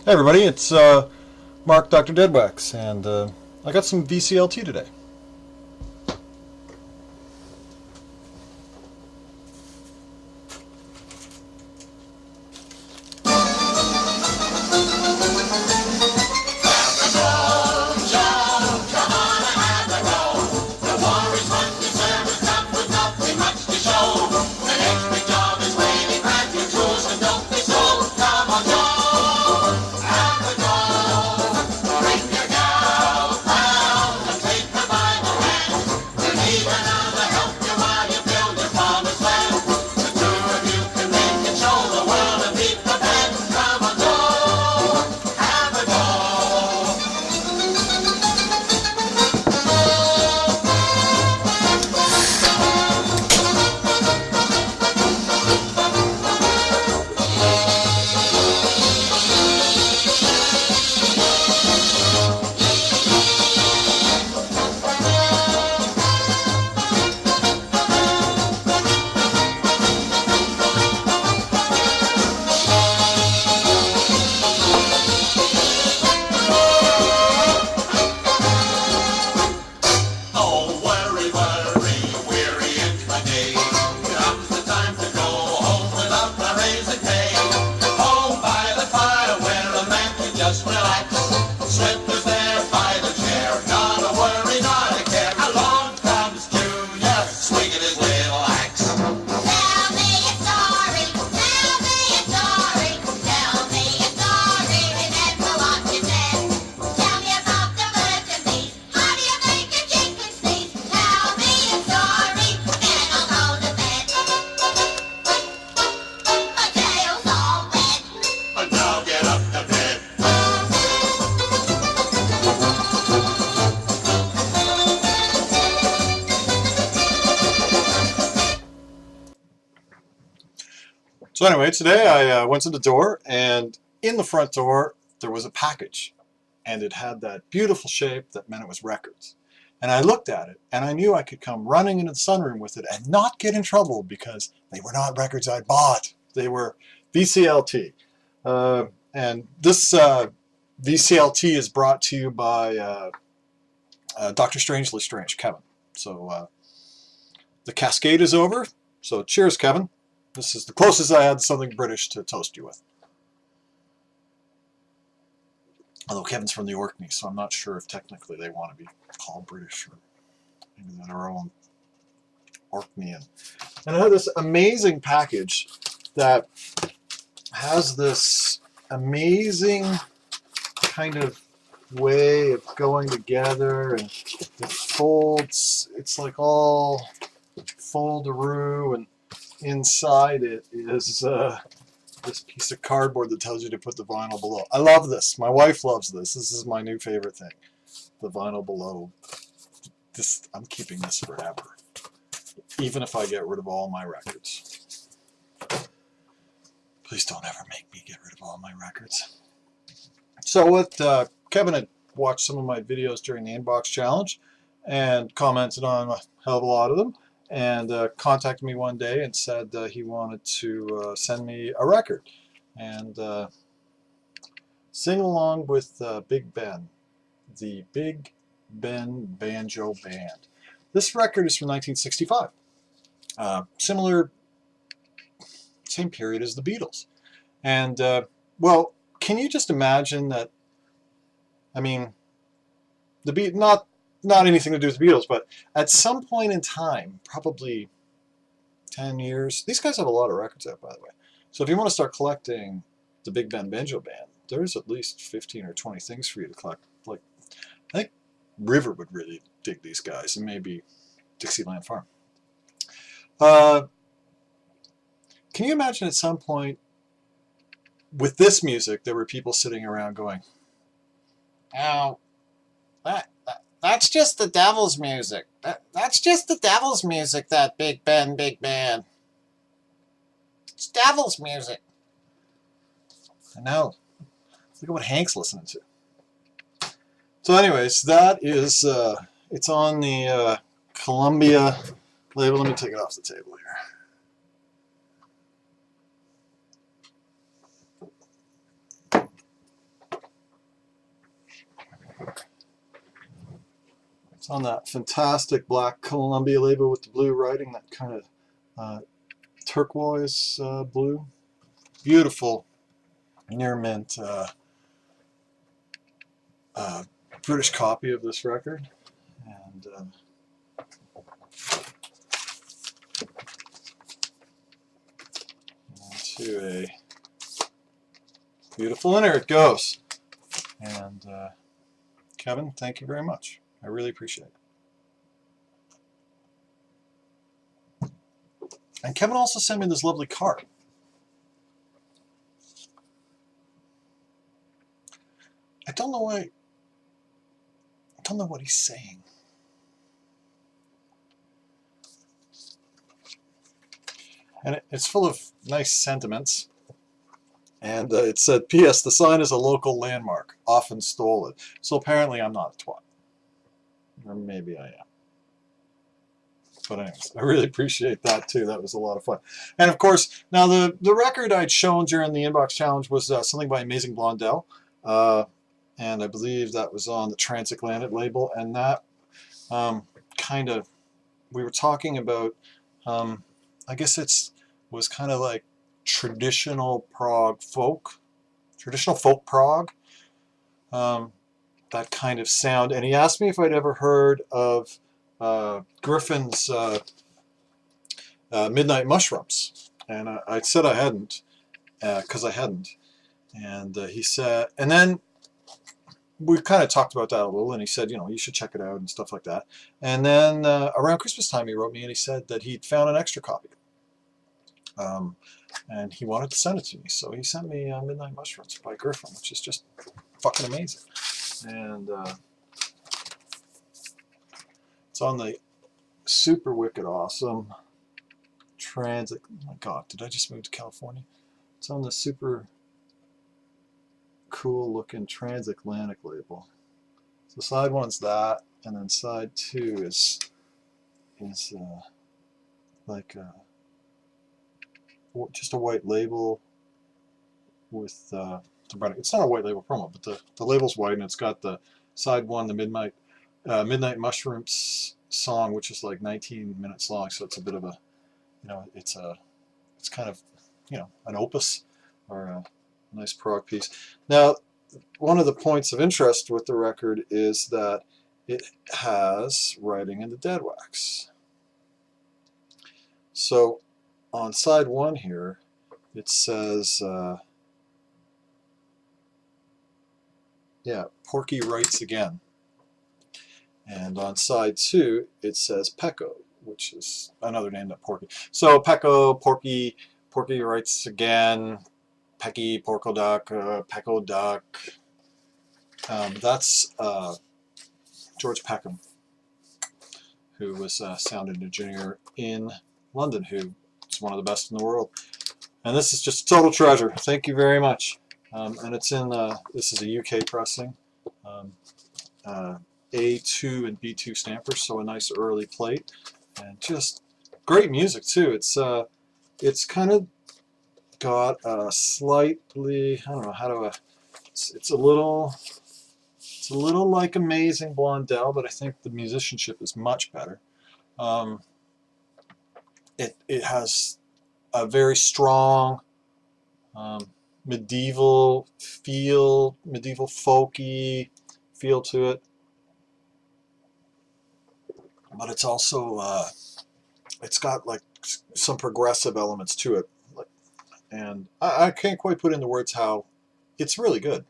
Hey everybody, it's Mark, DoctorDeadwax, and I got some VCLT today. So anyway, today I went to the door, and in the front door there was a package, and it had that beautiful shape that meant it was records. And I looked at it, and I knew I could come running into the sunroom with it and not get in trouble because they were not records I bought. They were VCLT. And this VCLT is brought to you by DoctorStrangelyStrange, Kevin. So the cascade is over, so cheers, Kevin. This is the closest I had to something British to toast you with. Although Kevin's from the Orkney, so I'm not sure if technically they want to be called British, or maybe they're their own Orkneyan. And I have this amazing package that has this amazing kind of way of going together, and it folds. It's like all fold-a-roo, and inside it is this piece of cardboard that tells you to put the vinyl below. I love this. My wife loves this. This is my new favorite thing. The vinyl below. I'm keeping this forever. Even if I get rid of all my records. Please don't ever make me get rid of all my records. So with Kevin had watched some of my videos during the Inbox Challenge and commented on a hell of a lot of them. And contacted me one day and said he wanted to send me a record and sing along with Big Ben, the Big Ben Banjo Band. This record is from 1965. Similar, same period as the Beatles. And, well, can you just imagine that, I mean, not anything to do with the Beatles, but at some point in time, probably 10 years, these guys have a lot of records out, by the way. So if you want to start collecting the Big Ben Banjo Band, there's at least 15 or 20 things for you to collect. Like, I think River would really dig these guys, and maybe Dixieland Farm. Can you imagine at some point, with this music, there were people sitting around going, "Oh, that's just the devil's music. That's just the devil's music, that Big Ben, Big Band. It's devil's music." I know. Look at what Hank's listening to. So anyways, that is, it's on the Columbia label. Let me take it off the table here. It's on that fantastic black Columbia label with the blue writing, that kind of turquoise blue. Beautiful near mint British copy of this record. And to a beautiful inner it goes. And Kevin, thank you very much. I really appreciate it. And Kevin also sent me this lovely card. I don't know why. I don't know what he's saying. And it's full of nice sentiments. And it said, P.S. The sign is a local landmark, often stolen. So apparently I'm not a twat. Or maybe I am. But anyways, I really appreciate that too. That was a lot of fun. And of course, now the record I'd shown during the Inbox Challenge was something by Amazing Blondell. And I believe that was on the Transatlantic label. And that kind of, we were talking about, I guess was kind of like traditional Prague folk, traditional folk Prague, that kind of sound. And he asked me if I'd ever heard of Griffin's Midnight Mushrooms, and I said I hadn't, because I hadn't. And he said, and then we kind of talked about that a little, and he said, you know, you should check it out and stuff like that. And then around Christmas time, he wrote me and he said that he'd found an extra copy. And he wanted to send it to me, so he sent me Midnight Mushrooms by Griffin, which is just fucking amazing. And it's on the super wicked awesome Transit. Oh my God, did I just move to California? It's on the super cool looking Transatlantic label. So side one's that, and then side two is like just a white label with it's not a white label promo, but the label's white, and it's got the side one, the Midnight Mushrooms song, which is like 19 minutes long, so it's a bit of a, you know, it's kind of, you know, an opus or a nice prog piece. Now, one of the points of interest with the record is that it has writing in the Deadwax. So on side one here, it says, yeah, Porky writes again. And on side two, it says Pecco, which is another name that Porky. So Pecco, Porky writes again, Pecky, Porco Duck, Pecco Duck. That's George Peckham, who was a sound engineer in London, who is one of the best in the world. And this is just a total treasure. Thank you very much. And it's in, this is a UK pressing, A2 and B2 stampers, so a nice early plate. And just great music too. It's kind of got a slightly, I don't know how to, it's a little like Amazing Blondell, but I think the musicianship is much better. It has a very strong medieval feel, medieval folky feel to it, but it's also it's got like some progressive elements to it, and I can't quite put into words how it's really good.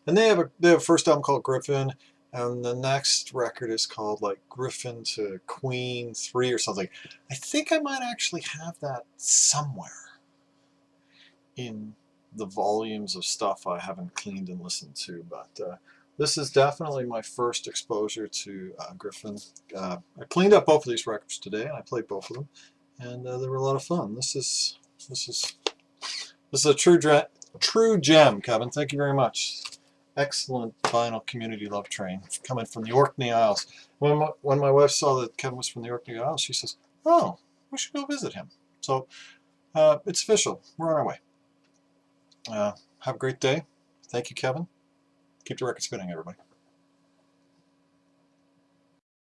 And they have a first album called Griffin, and the next record is called like Griffin to Queen 3 or something. I think I might actually have that somewhere in the volumes of stuff I haven't cleaned and listened to, but this is definitely my first exposure to Griffin. I cleaned up both of these records today, and I played both of them, and they were a lot of fun. This is a true gem, Kevin. Thank you very much. Excellent vinyl community love train coming from the Orkney Isles. When my wife saw that Kevin was from the Orkney Isles, she says, "Oh, we should go visit him." So it's official. We're on our way. Have a great day. Thank you, Kevin. Keep the record spinning, everybody.